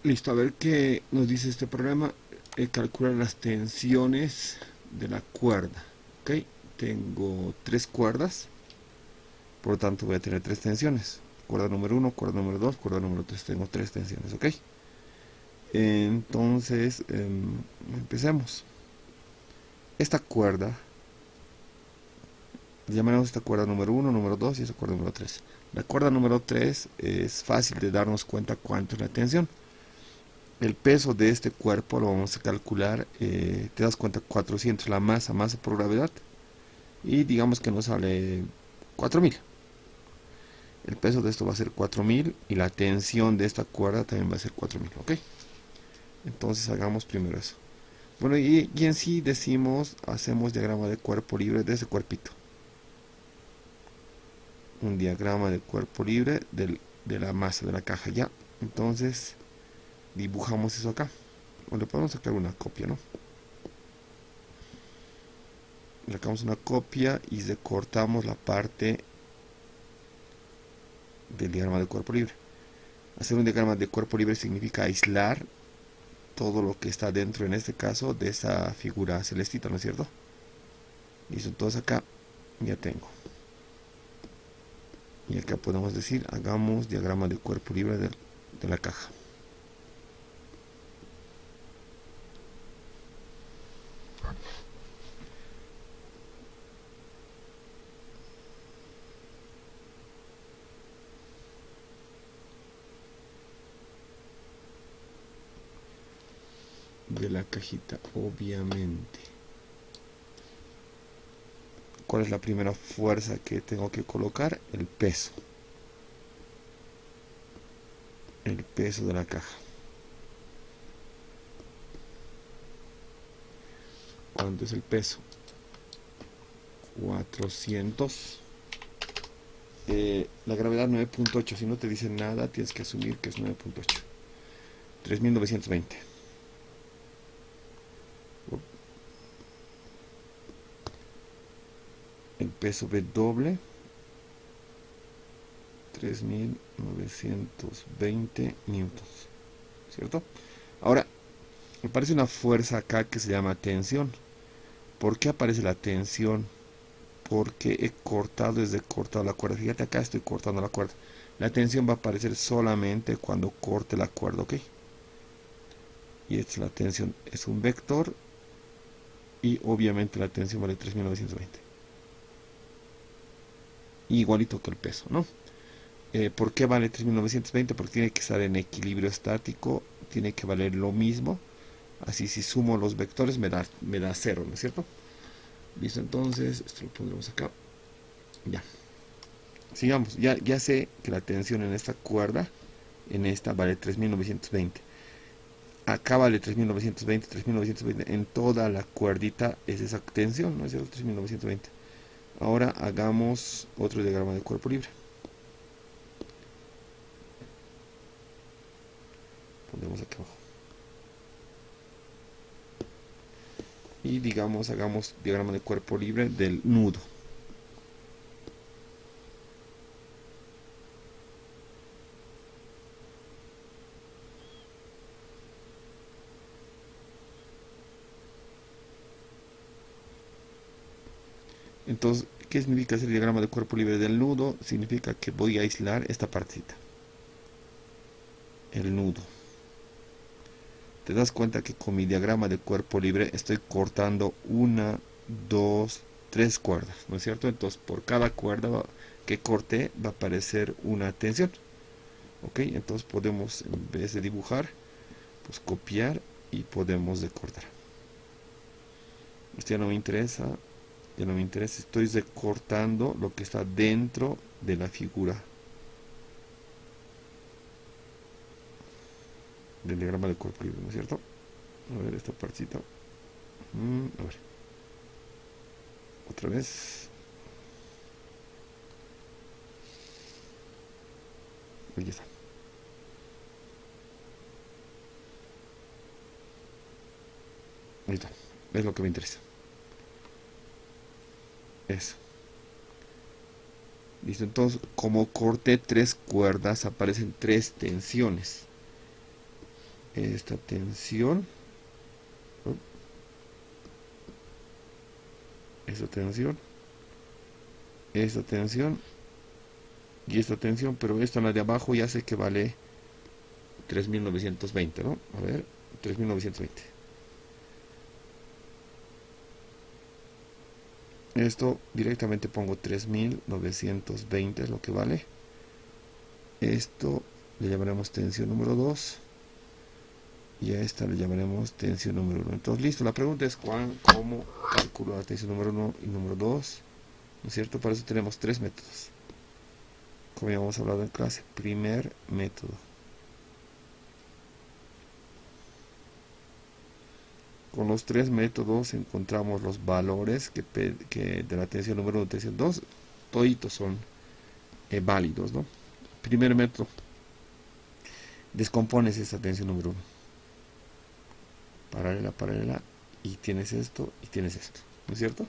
Listo, a ver qué nos dice este programa. Calcula las tensiones de la cuerda. Ok, tengo tres cuerdas, por lo tanto voy a tener tres tensiones. Cuerda número 1, cuerda número 2, cuerda número 3. Tengo tres tensiones, ok. Entonces, empecemos. Esta cuerda, llamaremos esta cuerda número 1, número 2 y esta cuerda número 3. La cuerda número 3 es fácil de darnos cuenta cuánto es la tensión. El peso de este cuerpo lo vamos a calcular, te das cuenta, 400, la masa por gravedad, y digamos que nos sale 4000. El peso de esto va a ser 4000 y la tensión de esta cuerda también va a ser 4000, ¿ok? Entonces hagamos primero eso. Bueno, y en sí decimos, hacemos diagrama de cuerpo libre de ese cuerpito. Un diagrama de cuerpo libre de la masa de la caja, ya. Entonces dibujamos eso acá. O le podemos sacar una copia, ¿no? Sacamos una copia y recortamos la parte del diagrama de cuerpo libre. Hacer un diagrama de cuerpo libre significa aislar todo lo que está dentro, en este caso, de esa figura celestita, ¿no es cierto? Listo, entonces acá ya tengo. Y acá podemos decir, hagamos diagrama de cuerpo libre de la caja. De la cajita, obviamente. ¿Cuál es la primera fuerza que tengo que colocar? El peso. El peso de la caja. ¿Cuánto es el peso? 400. La gravedad 9.8. Si no te dice nada, tienes que asumir que es 9.8. 3920. El peso W, 3920 newtons, ¿cierto? Ahora, aparece una fuerza acá que se llama tensión. ¿Por qué aparece la tensión? Porque he cortado la cuerda. Fíjate, acá estoy cortando la cuerda. La tensión va a aparecer solamente cuando corte la cuerda, ¿ok? Y esta es la tensión, es un vector, y obviamente la tensión vale 3920. Igualito que el peso, ¿no? ¿Por qué vale 3920? Porque tiene que estar en equilibrio estático, tiene que valer lo mismo. Así, si sumo los vectores me da 0, ¿no es cierto? Listo, entonces esto lo pondremos acá. Ya. Sigamos. Ya sé que la tensión en esta cuerda, en esta, vale 3920. Acá vale 3920. En toda la cuerdita es esa tensión, ¿no es cierto? 3920. Ahora hagamos otro diagrama de cuerpo libre. Pondremos aquí abajo. Y digamos, hagamos diagrama de cuerpo libre del nudo. Entonces, ¿qué significa hacer el diagrama de cuerpo libre del nudo? Significa que voy a aislar esta partita, el nudo. Te das cuenta que con mi diagrama de cuerpo libre estoy cortando una, dos, tres cuerdas, ¿no es cierto? Entonces, por cada cuerda que corté va a aparecer una tensión. Ok, entonces podemos, en vez de dibujar, pues copiar y podemos recortar. Esto ya no me interesa, estoy recortando lo que está dentro de la figura del diagrama de cuerpo libre, ¿no es cierto? A ver, esta partita. A ver. Otra vez. Ahí está. Ahí está. Es lo que me interesa. Eso. Listo. Entonces, como corté tres cuerdas, aparecen tres tensiones. esta tensión, esta tensión, esta tensión y esta tensión, pero esta, la de abajo, ya sé que vale 3920, ¿no? A ver, 3920. Esto directamente pongo 3920 es lo que vale. Esto le llamaremos tensión número 2 y a esta le llamaremos tensión número 1. Entonces, listo. La pregunta es cómo calculo la tensión número 1 y número 2, ¿no es cierto? Para eso tenemos tres métodos, como ya hemos hablado en clase. Primer método: con los tres métodos encontramos los valores que de la tensión número 1 y tensión 2, toditos son válidos, ¿no? Primer método: descompones esta tensión número 1, paralela, paralela, y tienes esto, ¿no es cierto?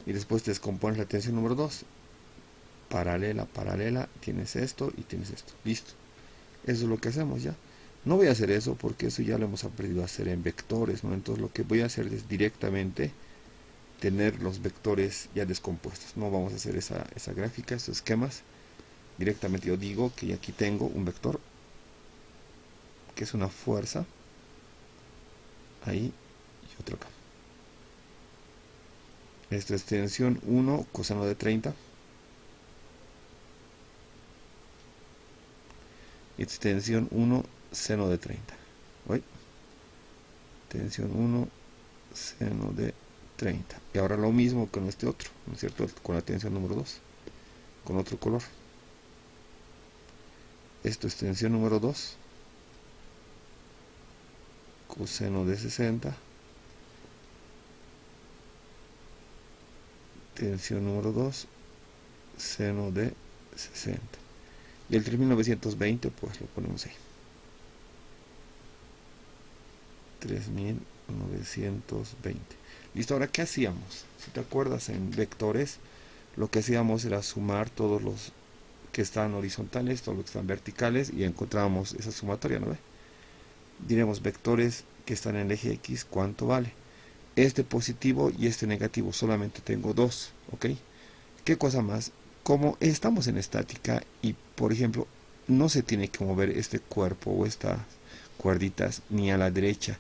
Y después te descompones la tensión número 2, paralela, paralela, tienes esto y tienes esto. Listo. Eso es lo que hacemos ya. No voy a hacer eso porque eso ya lo hemos aprendido a hacer en vectores, ¿no? Entonces lo que voy a hacer es directamente tener los vectores ya descompuestos. No vamos a hacer esa gráfica, esos esquemas. Directamente yo digo que aquí tengo un vector que es una fuerza, ahí y otro acá. Esto es tensión 1 coseno de 30. Tensión 1 seno de 30. ¿Oye? Tensión 1 seno de 30. Y ahora lo mismo con este otro, ¿no es cierto? Con la tensión número 2, con otro color. Esto es tensión número 2, coseno de 60. Tensión número 2, seno de 60. Y el 3920 pues lo ponemos ahí. 3920. Listo, ahora ¿qué hacíamos? Si te acuerdas, en vectores lo que hacíamos era sumar todos los que están horizontales, todos los que están verticales, y encontrábamos esa sumatoria, ¿no ve? Diremos vectores que están en el eje X, ¿cuánto vale? Este positivo y este negativo, solamente tengo dos, ¿ok? ¿Qué cosa más? Como estamos en estática y, por ejemplo, no se tiene que mover este cuerpo o estas cuerditas ni a la derecha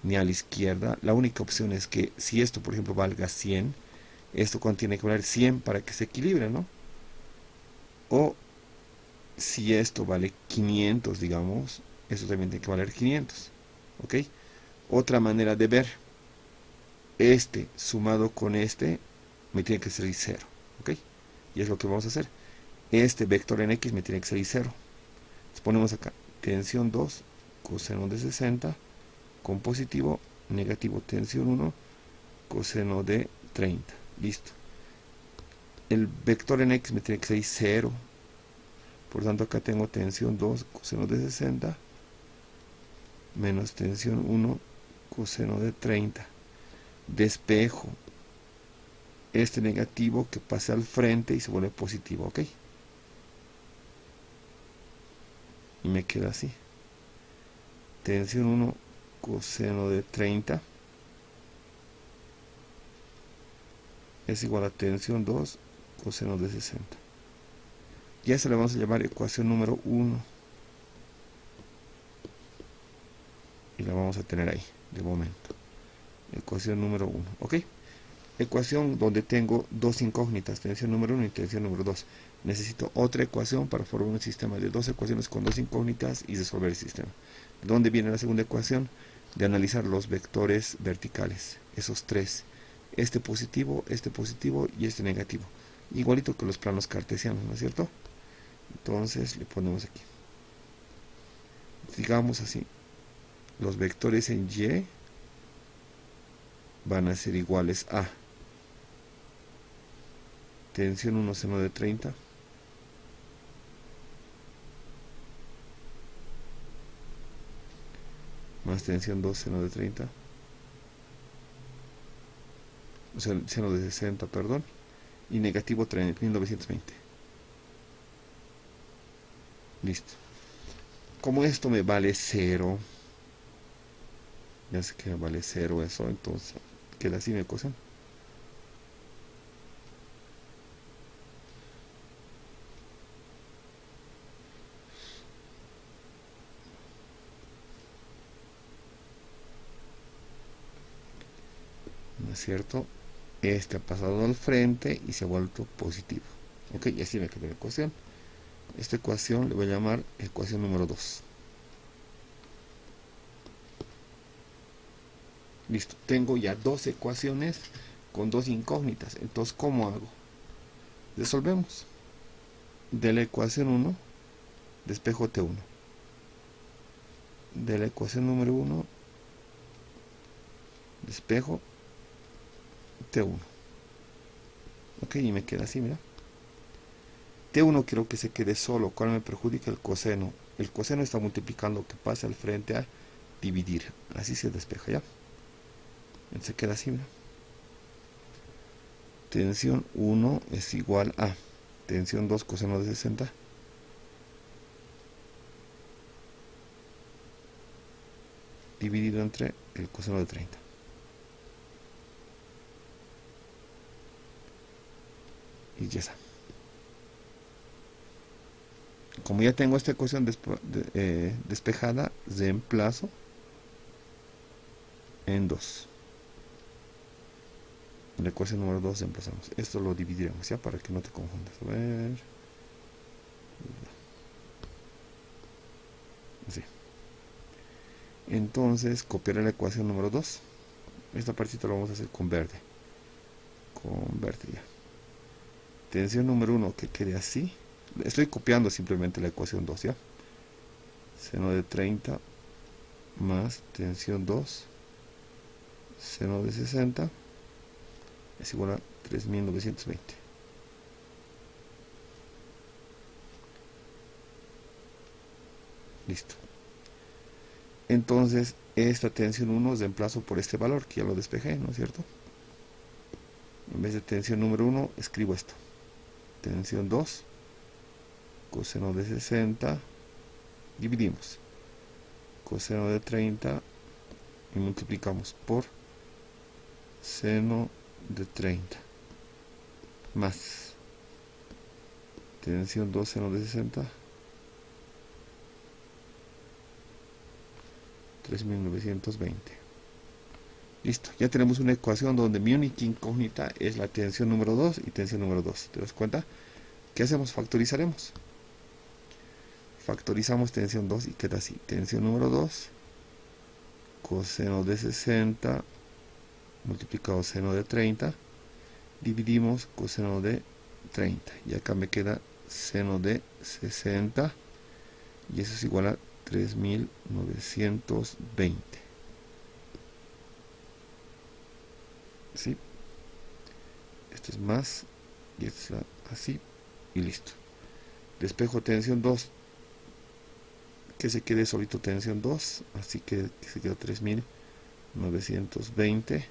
ni a la izquierda, la única opción es que si esto, por ejemplo, valga 100, esto tiene que valer 100 para que se equilibre, ¿no? O si esto vale 500, digamos, esto también tiene que valer 500, ¿ok? Otra manera de ver, este sumado con este me tiene que salir 0, ¿ok? Y es lo que vamos a hacer. Este vector en X me tiene que salir 0. Entonces ponemos acá tensión 2 coseno de 60 con positivo, negativo, tensión 1 coseno de 30. Listo. El vector en X me tiene que salir 0. Por tanto, acá tengo tensión 2 coseno de 60 menos tensión 1 coseno de 30. Despejo este negativo que pasa al frente y se vuelve positivo, ¿ok? Y me queda así. Tensión 1 coseno de 30 es igual a tensión 2 coseno de 60. Y a esa le vamos a llamar ecuación número 1. Y la vamos a tener ahí, de momento. Ecuación número 1, ¿ok? Ecuación donde tengo dos incógnitas, tensión número 1 y tensión número 2. Necesito otra ecuación para formar un sistema de dos ecuaciones con dos incógnitas y resolver el sistema. ¿De dónde viene la segunda ecuación? De analizar los vectores verticales, esos tres. Este positivo y este negativo. Igualito que los planos cartesianos, ¿no es cierto? Entonces le ponemos aquí. Digamos así, los vectores en Y van a ser iguales a tensión 1 seno de 30 más tensión 2 seno de 30, o sea, seno de 60, perdón, y negativo 1920. Listo. Como esto me vale 0, ya sé que vale 0 eso, entonces queda así mi ecuación. ¿No es cierto? Este ha pasado al frente y se ha vuelto positivo. Ok, y así me queda la ecuación. Esta ecuación le voy a llamar ecuación número 2. Listo, tengo ya dos ecuaciones con dos incógnitas. Entonces, ¿cómo hago? Resolvemos. De la ecuación 1, despejo T1. De la ecuación número 1, despejo T1. Ok, y me queda así, mira. T1 quiero que se quede solo, cual me perjudica el coseno. El coseno está multiplicando, que pase al frente a dividir. Así se despeja ya. Se queda así, mira. Tensión 1 es igual a tensión 2 coseno de 60 dividido entre el coseno de 30. Y ya está. Como ya tengo esta ecuación despejada, reemplazo en 2. En la ecuación número 2 reemplazamos. Esto lo dividiremos, ¿ya? Para que no te confundas. A ver. Así. Entonces, copiaré la ecuación número 2. Esta partita lo vamos a hacer con verde. Con verde ya. Tensión número 1 que quede así. Estoy copiando simplemente la ecuación 2, ¿ya? Seno de 30 más tensión 2 seno de 60 es igual a 3920. Listo. Entonces, esta tensión 1 reemplazo por este valor, que ya lo despejé, ¿no es cierto? En vez de tensión número 1, escribo esto. Tensión 2, coseno de 60, dividimos. Coseno de 30 y multiplicamos por seno de 30 más tensión 2 seno de 60, 3920. Listo, ya tenemos una ecuación donde mi única incógnita es la tensión número 2 y tensión número 2. ¿Te das cuenta? ¿Qué hacemos? Factorizaremos. Factorizamos tensión 2 y queda así. Tensión número 2, coseno de 60 multiplicado seno de 30, dividimos coseno de 30. Y acá me queda seno de 60 y eso es igual a 3920. ¿Sí? Esto es más y esto es así y listo. Despejo tensión 2, que se quede solito tensión 2, así que se queda 3920.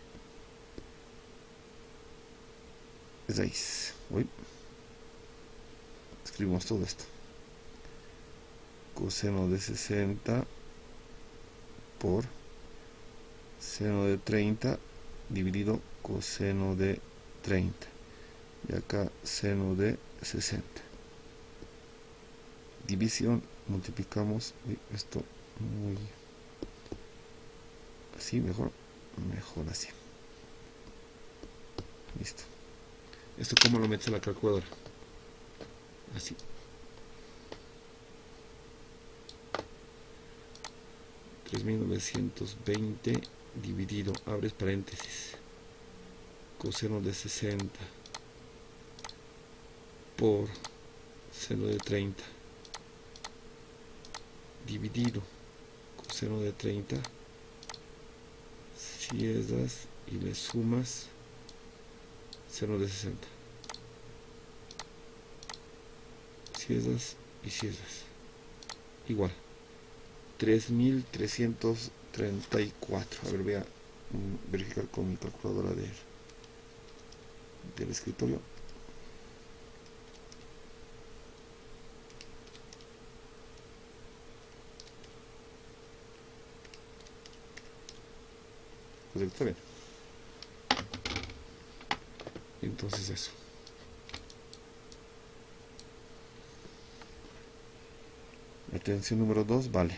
6. Uy. Escribimos todo esto. Coseno de 60 por seno de 30 dividido coseno de 30. Y acá seno de 60. División, multiplicamos esto muy así, mejor así. Listo. ¿Esto cómo lo metes a la calculadora? Así. 3920 dividido, abres paréntesis, coseno de 60 por seno de 30 dividido coseno de 30, si es das y le sumas seno de 60, si es das y si es das, igual 3334. A ver, voy a verificar con mi calculadora del escritorio. Correcto, está bien. Entonces eso. La tensión número 2 vale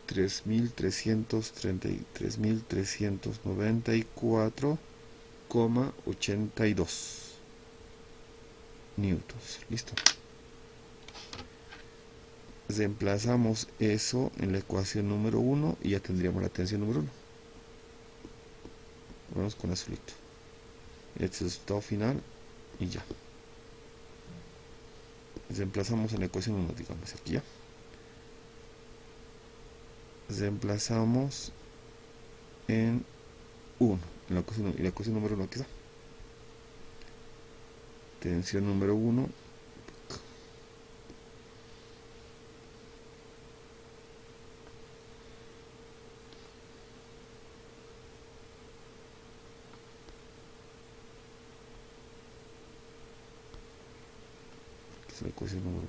3.394,82 newtons. Listo. Reemplazamos eso en la ecuación número 1 y ya tendríamos la tensión número 1. Vamos con azulito. Este es el resultado final y ya. Reemplazamos en la ecuación 1, digamos, aquí ya. Reemplazamos en 1, en la ecuación 1, y la ecuación número 1 aquí está. Tensión número 1 es la ecuación número 1.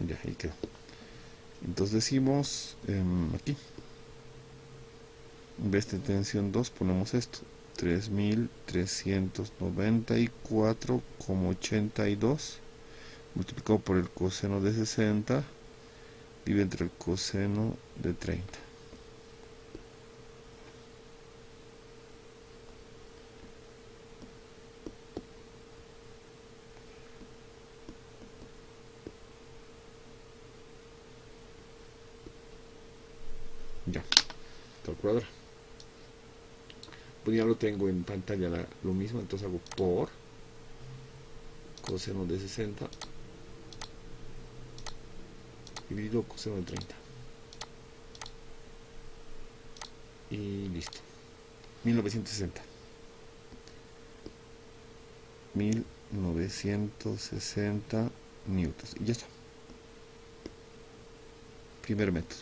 Ya, ahí quedó. Entonces decimos aquí, en vez de tensión 2 ponemos esto, 3.394,82 multiplicado por el coseno de 60 dividido entre el coseno de 30. Ya, calculadora. Pues ya lo tengo en pantalla lo mismo, entonces hago por coseno de 60 dividido coseno de 30 y listo. 1960 newtons y ya está. Primer método.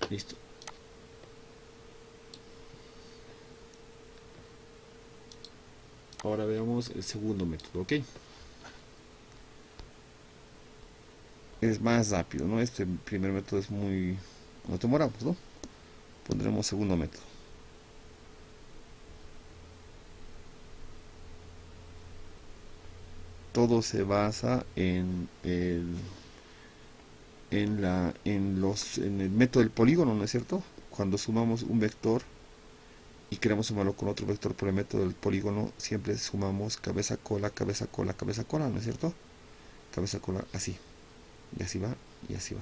Listo. Ahora veamos el segundo método, ¿ok? Es más rápido, ¿no? Este primer método es muy... Nos demoramos, ¿no? Pondremos segundo método. Todo se basa en el método del polígono, ¿no es cierto? Cuando sumamos un vector y queremos sumarlo con otro vector por el método del polígono, siempre sumamos cabeza, cola, cabeza, cola, cabeza, cola, ¿no es cierto? Cabeza, cola, así. Y así va, y así va.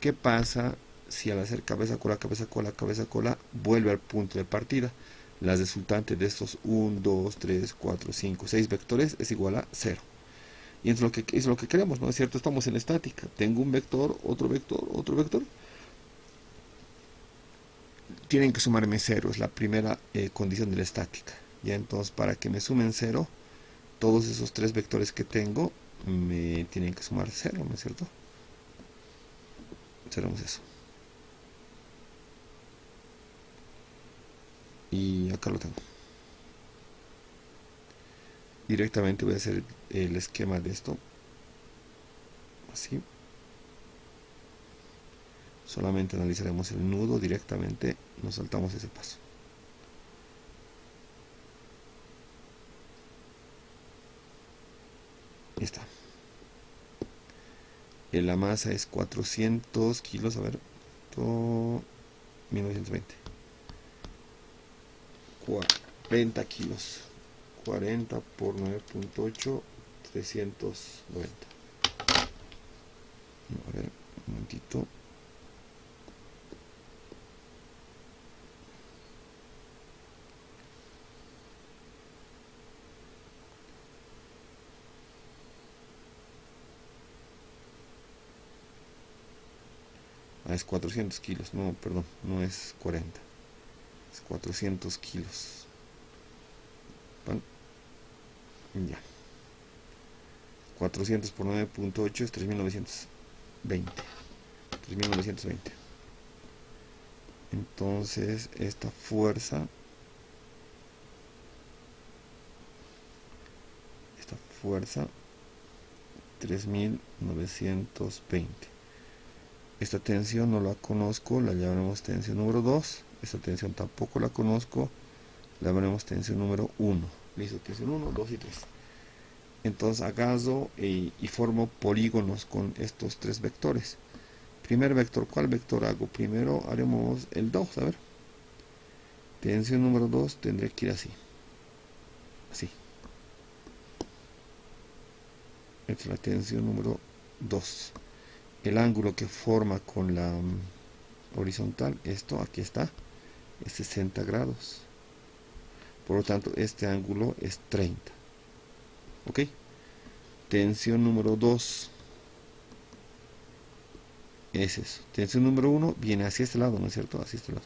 ¿Qué pasa si al hacer cabeza, cola, cabeza, cola, cabeza, cola, vuelve al punto de partida? La resultante de estos 1, 2, 3, 4, 5, 6 vectores es igual a 0. Y es lo que queremos, ¿no es cierto? Estamos en estática. Tengo un vector, otro vector, otro vector. Tienen que sumarme 0, es la primera condición de la estática. Ya entonces, para que me sumen 0, todos esos 3 vectores que tengo me tienen que sumar 0, ¿no es cierto? Haremos eso. Y acá lo tengo. Directamente voy a hacer el esquema de esto. Así. Solamente analizaremos el nudo directamente, nos saltamos ese paso. Ahí está. La masa es 400 kilos, a ver, 1920. 40 kilos. 40 por 9.8, 390. A ver, un momentito. Es 400 kilos, no, perdón, no es 40, es 400 kilos. ¿Van? Ya. 400 por 9.8 es 3920. 3920. Entonces esta fuerza 3920. Esta tensión no la conozco, la llamaremos tensión número 2. Esta tensión tampoco la conozco, la llamaremos tensión número 1. Listo, tensión 1, 2 y 3. Entonces agarro y formo polígonos con estos tres vectores. Primer vector, ¿cuál vector hago? Primero haremos el 2, a ver. Tensión número 2 tendría que ir así. Así. Esta es la tensión número 2. El ángulo que forma con la horizontal, esto aquí está, es 60 grados. Por lo tanto, este ángulo es 30. ¿Ok? Tensión número 2 es eso. Tensión número 1 viene hacia este lado, ¿no es cierto? Hacia este lado.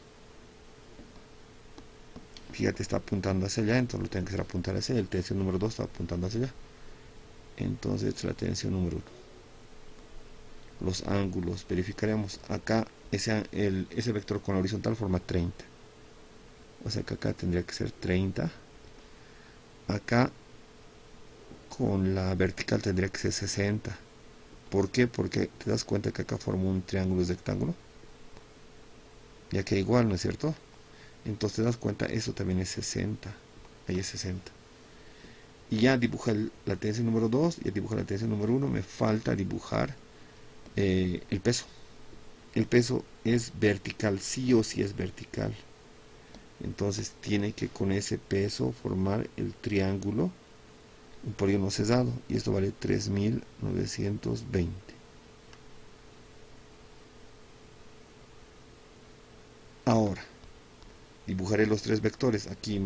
Fíjate, está apuntando hacia allá, entonces lo tengo que hacer apuntar hacia allá. El tensión número 2 está apuntando hacia allá. Entonces, esta es la tensión número 1. Los ángulos, verificaremos. Acá, ese vector con la horizontal forma 30. O sea que acá tendría que ser 30. Acá con la vertical tendría que ser 60. ¿Por qué? Porque te das cuenta que acá forma un triángulo rectángulo. Ya que igual, ¿no es cierto? Entonces te das cuenta, eso también es 60. Ahí es 60. Y ya dibuja la tensión número 2, ya dibuja la tensión número 1. Me falta dibujar el peso. El peso es vertical, sí o sí es vertical. Entonces tiene que con ese peso formar el triángulo, un polígono cesado, y esto vale 3920. Ahora dibujaré los tres vectores aquí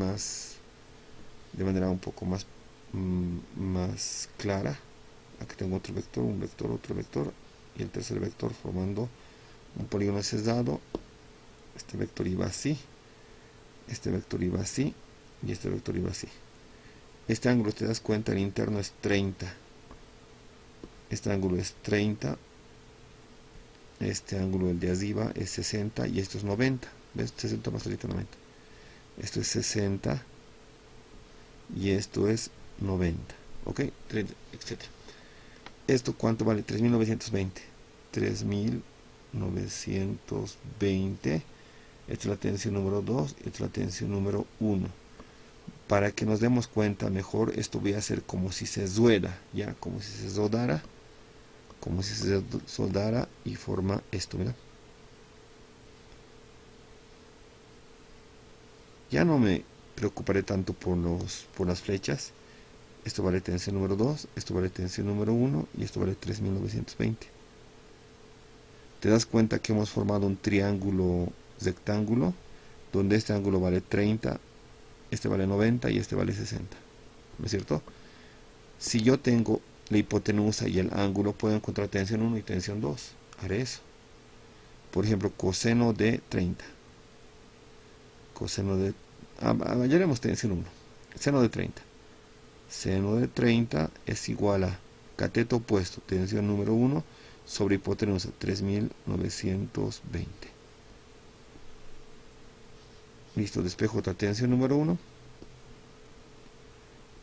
de manera un poco más clara. Aquí tengo otro vector, un vector, otro vector y el tercer vector formando un polígono cesado. Este vector iba así, este vector iba así y este vector iba así. Este ángulo, te das cuenta, el interno es 30. Este ángulo es 30. Este ángulo, el de arriba, es 60 y esto es 90. ¿Ves? 60 más 30, 90. Esto es 60 y esto es 90. ¿Ok? Etc. ¿Esto cuánto vale? 3920. 3920. Esta es la tensión número 2. Esta es la tensión número 1. Para que nos demos cuenta mejor, esto voy a hacer como si se rueda, ya, como si se soldara, como si se soldara y forma esto, ¿verdad? Ya no me preocuparé tanto por las flechas. Esto vale tensión número 2, esto vale tensión número 1 y esto vale 3920. Te das cuenta que hemos formado un triángulo rectángulo donde este ángulo vale 30, este vale 90 y este vale 60. ¿No es cierto? Si yo tengo la hipotenusa y el ángulo, puedo encontrar tensión 1 y tensión 2. Haré eso. Por ejemplo, coseno de 30. Coseno de... ya haremos tensión 1. Seno de 30. Seno de 30 es igual a cateto opuesto, tensión número 1, sobre hipotenusa, 3920. Listo, despejo otra tensión número 1.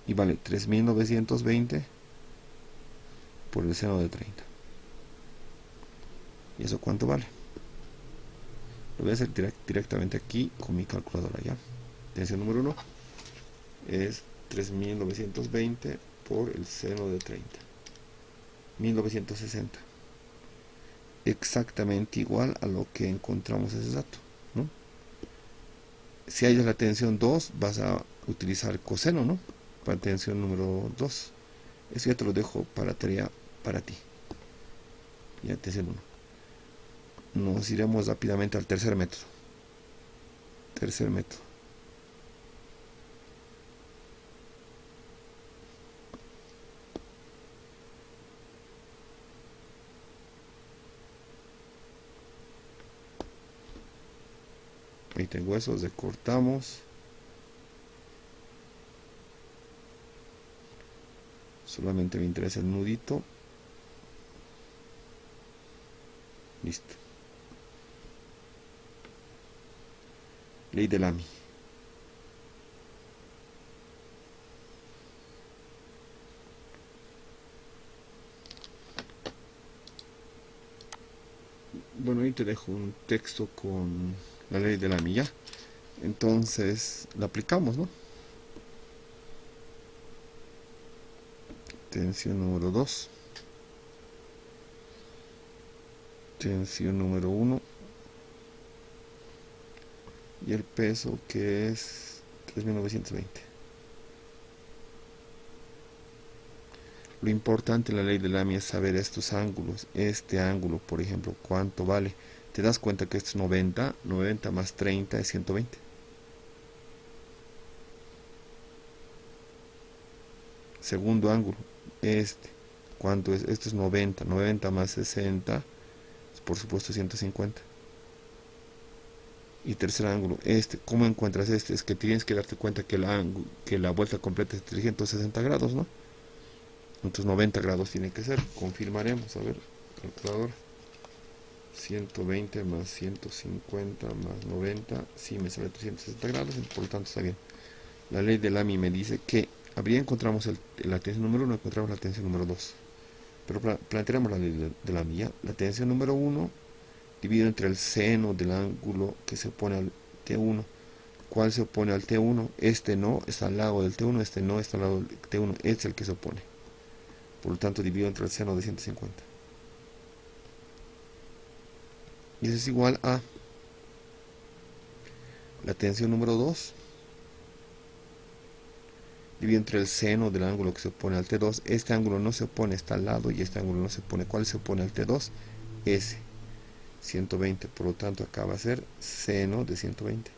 Y vale 3920 por el seno de 30. ¿Y eso cuánto vale? Lo voy a hacer directamente aquí con mi calculadora ya. Tensión número 1 es 3920 por el seno de 30. 1960. Exactamente igual a lo que encontramos ese dato, ¿no? Si hay la tensión 2, vas a utilizar coseno, ¿no? Para tensión número 2. Eso ya te lo dejo para tarea para ti. Ya tensión 1. Nos iremos rápidamente al tercer método. Tercer método. Ahí tengo eso, recortamos. Solamente me interesa el nudito. Listo. Ley de Lamy. Bueno, ahí te dejo un texto con la ley de Lamy ya. Entonces la aplicamos, ¿no? Tensión número 2. Tensión número 1. Y el peso que es 3920. Lo importante en la ley de Lamy es saber estos ángulos. Este ángulo, por ejemplo, ¿cuánto vale? Te das cuenta que esto es 90. 90 más 30 es 120. Segundo ángulo, este. ¿Cuánto es? Esto es 90. 90 más 60 es por supuesto 150. Y tercer ángulo, este. ¿Cómo encuentras este? Es que tienes que darte cuenta que la vuelta completa es 360 grados, ¿no? Entonces 90 grados tiene que ser. Confirmaremos, a ver, calculadora. 120 más 150 más 90, sí me sale 360 grados, por lo tanto está bien. La ley de Lamy me dice que encontramos la tensión número 1, encontramos la tensión número 2. Pero planteamos la ley de Lamy ya. La tensión número 1 dividido entre el seno del ángulo que se opone al T1. ¿Cuál se opone al T1? Este no está al lado del T1, este no está al lado del T1, este es el que se opone. Por lo tanto dividido entre el seno de 150. Y eso es igual a la tensión número 2 dividido entre el seno del ángulo que se opone al T2. Este ángulo no se opone, está al lado, y este ángulo no se opone. ¿Cuál se opone al T2? Ese, 120. Por lo tanto acá va a ser seno de 120.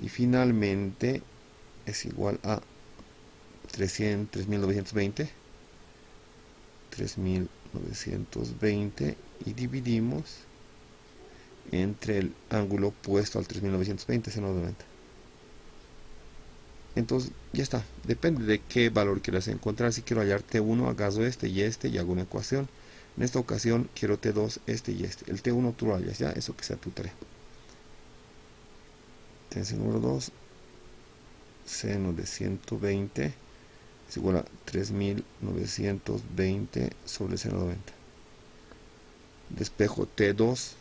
Y finalmente es igual a 3920. 3920 y dividimos entre el ángulo opuesto al 3920, seno de 90. Entonces ya está, depende de qué valor quieras encontrar. Si quiero hallar T1, agarro este y hago una ecuación. En esta ocasión quiero T2, este y este. El T1 tú lo hallas ya, eso que sea tu tarea. Tensión número 2, seno de 120 es igual a 3920 sobre seno de 90. Despejo T2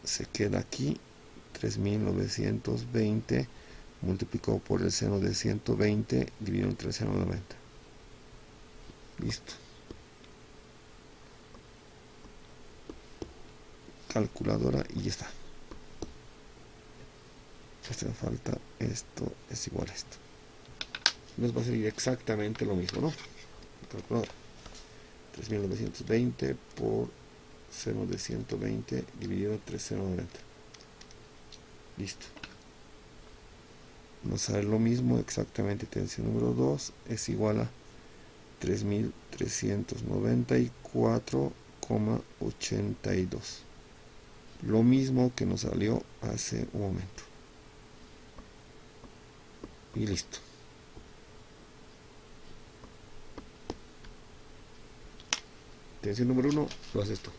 se queda aquí, 3920 multiplicado por el seno de 120 dividido entre el seno de 90. Listo. Calculadora y ya está. Hace falta esto es igual a esto. Nos va a salir exactamente lo mismo, ¿no? Calculadora. 3920 por seno de 120 dividido entre seno de 90. Listo. Nos sale lo mismo, exactamente. Tensión número 2 es igual a 3394,82. Lo mismo que nos salió hace un momento. Y listo. Tensión número 1, lo haces tú.